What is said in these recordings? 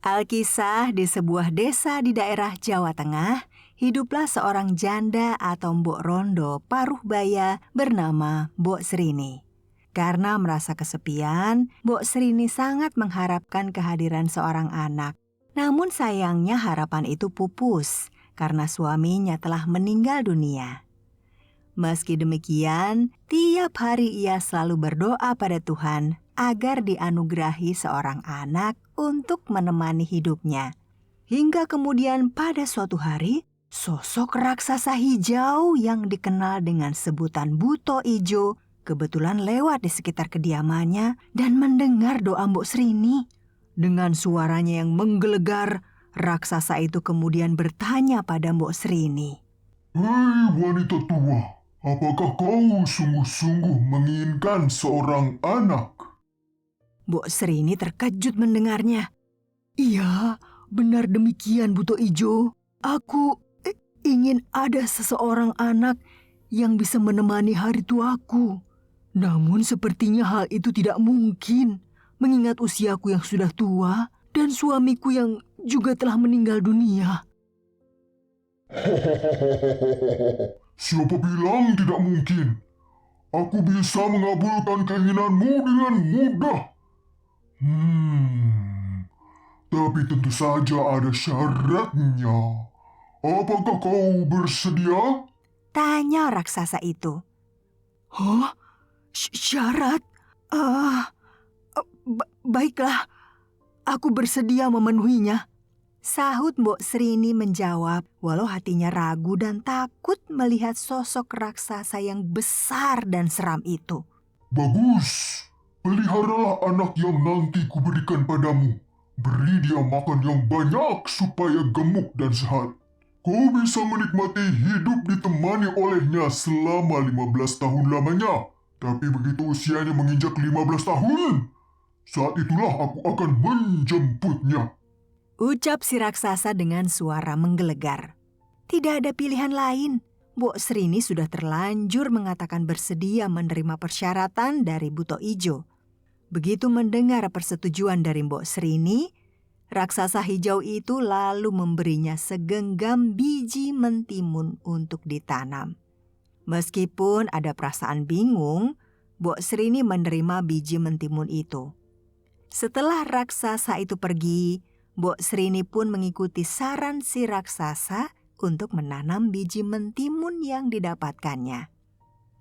Alkisah di sebuah desa di daerah Jawa Tengah, hiduplah seorang janda atau Mbok Rondo paruh baya bernama Mbok Srini. Karena merasa kesepian, Mbok Srini sangat mengharapkan kehadiran seorang anak. Namun sayangnya harapan itu pupus karena suaminya telah meninggal dunia. Meski demikian, tiap hari ia selalu berdoa pada Tuhan agar dianugerahi seorang anak untuk menemani hidupnya. Hingga kemudian pada suatu hari, sosok raksasa hijau yang dikenal dengan sebutan Buto Ijo kebetulan lewat di sekitar kediamannya dan mendengar doa Mbok Srini. Dengan suaranya yang menggelegar, raksasa itu kemudian bertanya pada Mbok Srini. Hei wanita tua, apakah kau sungguh-sungguh menginginkan seorang anak? Mbok Srini terkejut mendengarnya. Iya, benar demikian Buto Ijo. Aku ingin ada seseorang anak yang bisa menemani hari tuaku. Namun sepertinya hal itu tidak mungkin, mengingat usiaku yang sudah tua dan suamiku yang juga telah meninggal dunia. Siapa bilang tidak mungkin? Aku bisa mengabulkan keinginanmu dengan mudah. Tapi tentu saja ada syaratnya. Apakah kau bersedia? Tanya raksasa itu. Hah? Syarat? Baiklah, aku bersedia memenuhinya. Sahut Mbok Srini menjawab, walau hatinya ragu dan takut melihat sosok raksasa yang besar dan seram itu. Bagus, peliharalah anak yang nanti kuberikan padamu. Beri dia makan yang banyak supaya gemuk dan sehat. Kau bisa menikmati hidup ditemani olehnya selama 15 tahun lamanya. Tapi begitu usianya menginjak 15 tahun, saat itulah aku akan menjemputnya. Ucap si raksasa dengan suara menggelegar. Tidak ada pilihan lain. Mbok Srini sudah terlanjur mengatakan bersedia menerima persyaratan dari Buto Ijo. Begitu mendengar persetujuan dari Mbok Srini, raksasa hijau itu lalu memberinya segenggam biji mentimun untuk ditanam. Meskipun ada perasaan bingung, Mbok Srini menerima biji mentimun itu. Setelah raksasa itu pergi, Mbok Srini pun mengikuti saran si raksasa untuk menanam biji mentimun yang didapatkannya.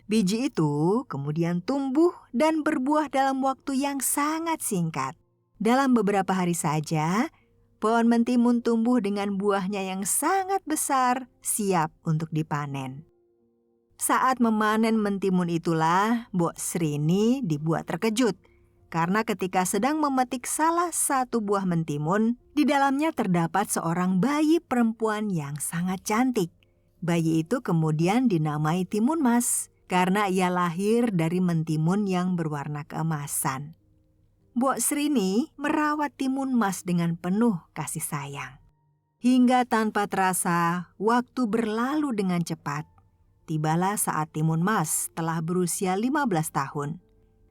Biji itu kemudian tumbuh dan berbuah dalam waktu yang sangat singkat. Dalam beberapa hari saja, pohon mentimun tumbuh dengan buahnya yang sangat besar, siap untuk dipanen. Saat memanen mentimun itulah, Mbok Srini dibuat terkejut. Karena ketika sedang memetik salah satu buah mentimun, di dalamnya terdapat seorang bayi perempuan yang sangat cantik. Bayi itu kemudian dinamai Timun Mas, karena ia lahir dari mentimun yang berwarna keemasan. Mbok Srini merawat Timun Mas dengan penuh kasih sayang. Hingga tanpa terasa, waktu berlalu dengan cepat. Tibalah saat Timun Mas telah berusia 15 tahun.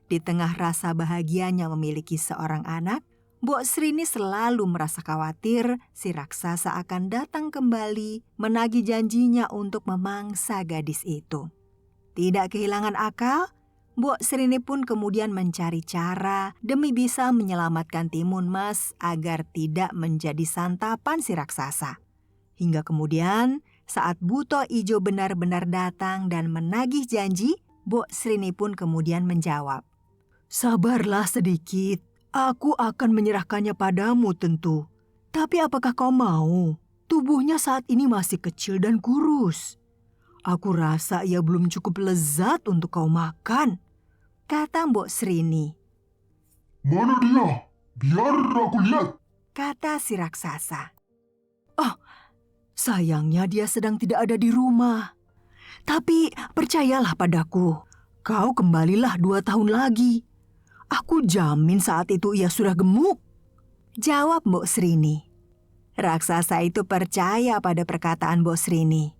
Di tengah rasa bahagianya memiliki seorang anak, Mbok Srini selalu merasa khawatir si raksasa akan datang kembali menagih janjinya untuk memangsa gadis itu. Tidak kehilangan akal, Mbok Srini pun kemudian mencari cara demi bisa menyelamatkan Timun Mas agar tidak menjadi santapan si raksasa. Hingga kemudian saat Buto Ijo benar-benar datang dan menagih janji, Mbok Srini pun kemudian menjawab, "Sabarlah sedikit, aku akan menyerahkannya padamu tentu. Tapi apakah kau mau? Tubuhnya saat ini masih kecil dan kurus. Aku rasa ia belum cukup lezat untuk kau makan," kata Mbok Srini. Mana dia? Biar aku lihat, kata si raksasa. "Oh, sayangnya dia sedang tidak ada di rumah. Tapi percayalah padaku, kau kembalilah 2 tahun lagi. Aku jamin saat itu ia sudah gemuk," jawab Mbok Srini. Raksasa itu percaya pada perkataan Mbok Srini.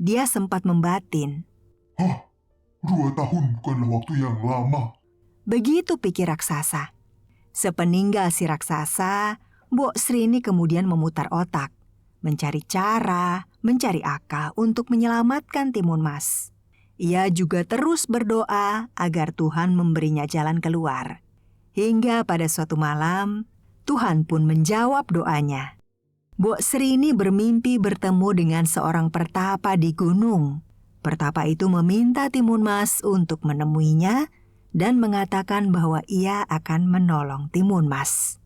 Dia sempat membatin. 2 tahun bukanlah waktu yang lama. Begitu pikir raksasa. Sepeninggal si raksasa, Mbok Srini kemudian memutar otak, mencari cara, mencari akal untuk menyelamatkan Timun Mas. Ia juga terus berdoa agar Tuhan memberinya jalan keluar. Hingga pada suatu malam, Tuhan pun menjawab doanya. Mbok Srini bermimpi bertemu dengan seorang pertapa di gunung. Pertapa itu meminta Timun Mas untuk menemuinya dan mengatakan bahwa ia akan menolong Timun Mas.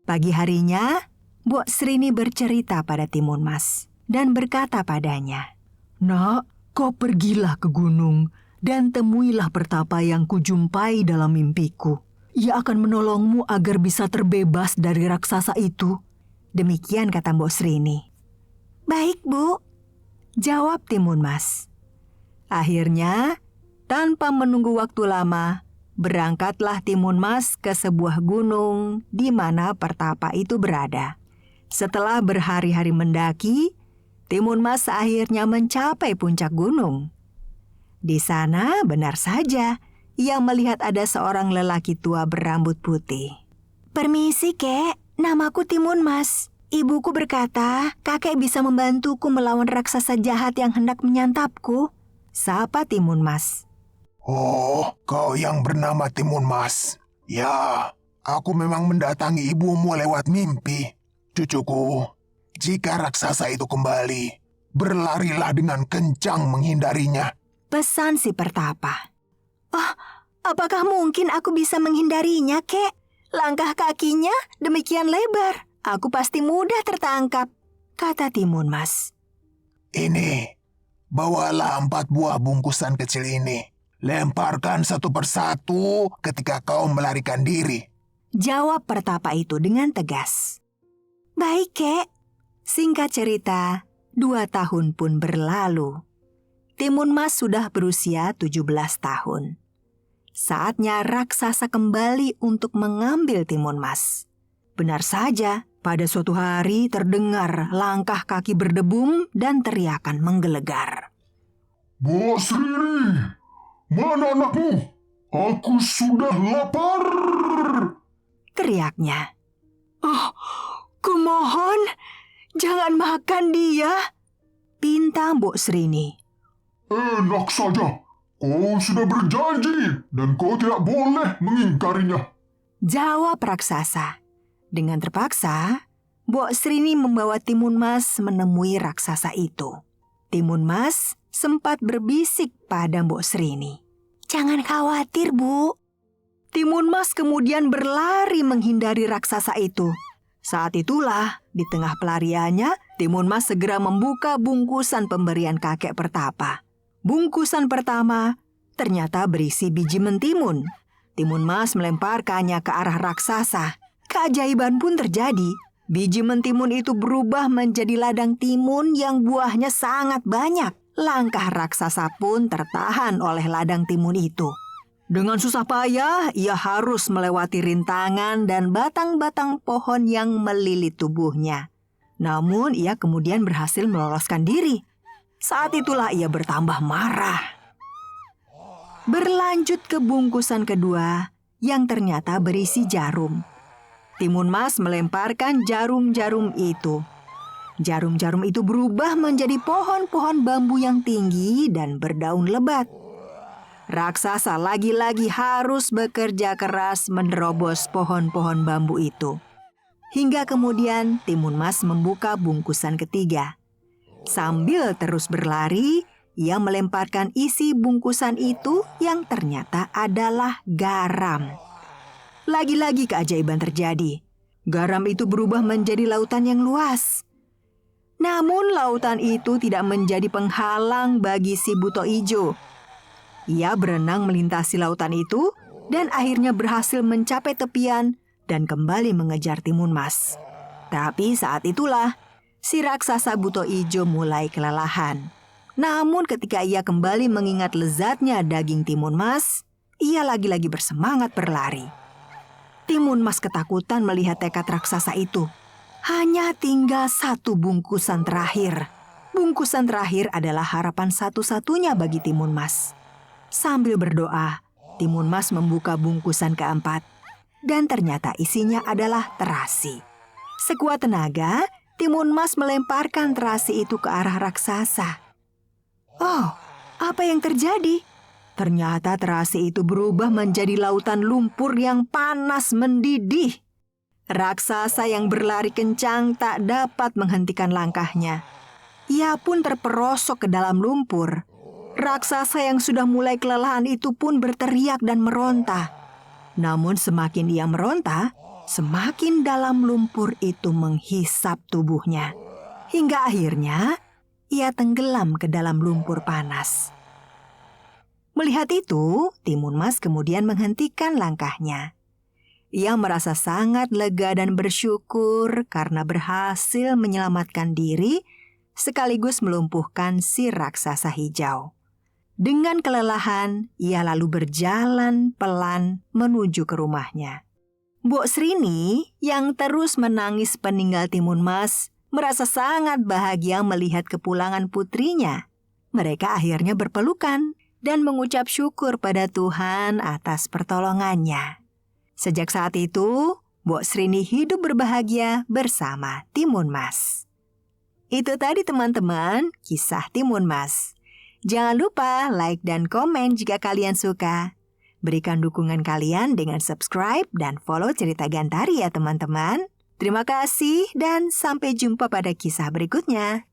Pagi harinya, Mbok Srini bercerita pada Timun Mas dan berkata padanya, "Nak, kau pergilah ke gunung dan temuilah pertapa yang kujumpai dalam mimpiku. Ia akan menolongmu agar bisa terbebas dari raksasa itu." Demikian kata Mbok Srini. "Baik, Bu," jawab Timun Mas. Akhirnya, tanpa menunggu waktu lama, berangkatlah Timun Mas ke sebuah gunung di mana pertapa itu berada. Setelah berhari-hari mendaki, Timun Mas akhirnya mencapai puncak gunung. Di sana benar saja, ia melihat ada seorang lelaki tua berambut putih. "Permisi, Kek. Namaku Timun Mas. Ibuku berkata kakek bisa membantuku melawan raksasa jahat yang hendak menyantapku," sapa Timun Mas. "Oh, kau yang bernama Timun Mas. Ya, aku memang mendatangi ibumu lewat mimpi. Cucuku, jika raksasa itu kembali, berlarilah dengan kencang menghindarinya," pesan si pertapa. "Oh, apakah mungkin aku bisa menghindarinya, Kek? Langkah kakinya demikian lebar. Aku pasti mudah tertangkap," kata Timun Mas. "Ini, bawalah 4 buah bungkusan kecil ini. Lemparkan satu persatu ketika kau melarikan diri," jawab pertapa itu dengan tegas. "Baik, Kek." Singkat cerita, 2 tahun pun berlalu. Timun Mas sudah berusia 17 tahun. Saatnya raksasa kembali untuk mengambil Timun Mas. Benar saja, pada suatu hari terdengar langkah kaki berdebum dan teriakan menggelegar. Mbok Srini, mana anakmu? Aku sudah lapar. Teriaknya. "Oh, kumohon, jangan makan dia," pinta Mbok Srini. Enak saja, kau sudah berjanji dan kau tidak boleh mengingkarinya, jawab raksasa. Dengan terpaksa, Mbok Srini membawa Timun Mas menemui raksasa itu. Timun Mas sempat berbisik pada Mbok Srini. "Jangan khawatir, Bu." Timun Mas kemudian berlari menghindari raksasa itu. Saat itulah, di tengah pelariannya, Timun Mas segera membuka bungkusan pemberian kakek pertapa. Bungkusan pertama ternyata berisi biji mentimun. Timun Mas melemparkannya ke arah raksasa. Keajaiban pun terjadi. Biji mentimun itu berubah menjadi ladang timun yang buahnya sangat banyak. Langkah raksasa pun tertahan oleh ladang timun itu. Dengan susah payah, ia harus melewati rintangan dan batang-batang pohon yang melilit tubuhnya. Namun ia kemudian berhasil meloloskan diri. Saat itulah ia bertambah marah. Berlanjut ke bungkusan kedua yang ternyata berisi jarum. Timun Mas melemparkan jarum-jarum itu. Jarum-jarum itu berubah menjadi pohon-pohon bambu yang tinggi dan berdaun lebat. Raksasa lagi-lagi harus bekerja keras menerobos pohon-pohon bambu itu. Hingga kemudian Timun Mas membuka bungkusan ketiga. Sambil terus berlari, ia melemparkan isi bungkusan itu yang ternyata adalah garam. Lagi-lagi keajaiban terjadi. Garam itu berubah menjadi lautan yang luas. Namun lautan itu tidak menjadi penghalang bagi si buto ijo. Ia berenang melintasi lautan itu dan akhirnya berhasil mencapai tepian dan kembali mengejar Timun Mas. Tapi saat itulah si raksasa buto ijo mulai kelelahan. Namun ketika ia kembali mengingat lezatnya daging Timun Mas, ia lagi-lagi bersemangat berlari. Timun Mas ketakutan melihat tekad raksasa itu. Hanya tinggal 1 bungkusan terakhir. Bungkusan terakhir adalah harapan satu-satunya bagi Timun Mas. Sambil berdoa, Timun Mas membuka bungkusan keempat. Dan ternyata isinya adalah terasi. Sekuat tenaga, Timun Mas melemparkan terasi itu ke arah raksasa. Oh, apa yang terjadi? Ternyata terasi itu berubah menjadi lautan lumpur yang panas mendidih. Raksasa yang berlari kencang tak dapat menghentikan langkahnya. Ia pun terperosok ke dalam lumpur. Raksasa yang sudah mulai kelelahan itu pun berteriak dan meronta. Namun semakin ia meronta, semakin dalam lumpur itu menghisap tubuhnya. Hingga akhirnya ia tenggelam ke dalam lumpur panas. Melihat itu, Timun Mas kemudian menghentikan langkahnya. Ia merasa sangat lega dan bersyukur karena berhasil menyelamatkan diri sekaligus melumpuhkan si raksasa hijau. Dengan kelelahan, ia lalu berjalan pelan menuju ke rumahnya. Mbok Srini yang terus menangis peninggal Timun Mas merasa sangat bahagia melihat kepulangan putrinya. Mereka akhirnya berpelukan dan mengucap syukur pada Tuhan atas pertolongannya. Sejak saat itu, Mbok Srini hidup berbahagia bersama Timun Mas. Itu tadi teman-teman, kisah Timun Mas. Jangan lupa like dan komen jika kalian suka. Berikan dukungan kalian dengan subscribe dan follow Cerita Gantari ya teman-teman. Terima kasih dan sampai jumpa pada kisah berikutnya.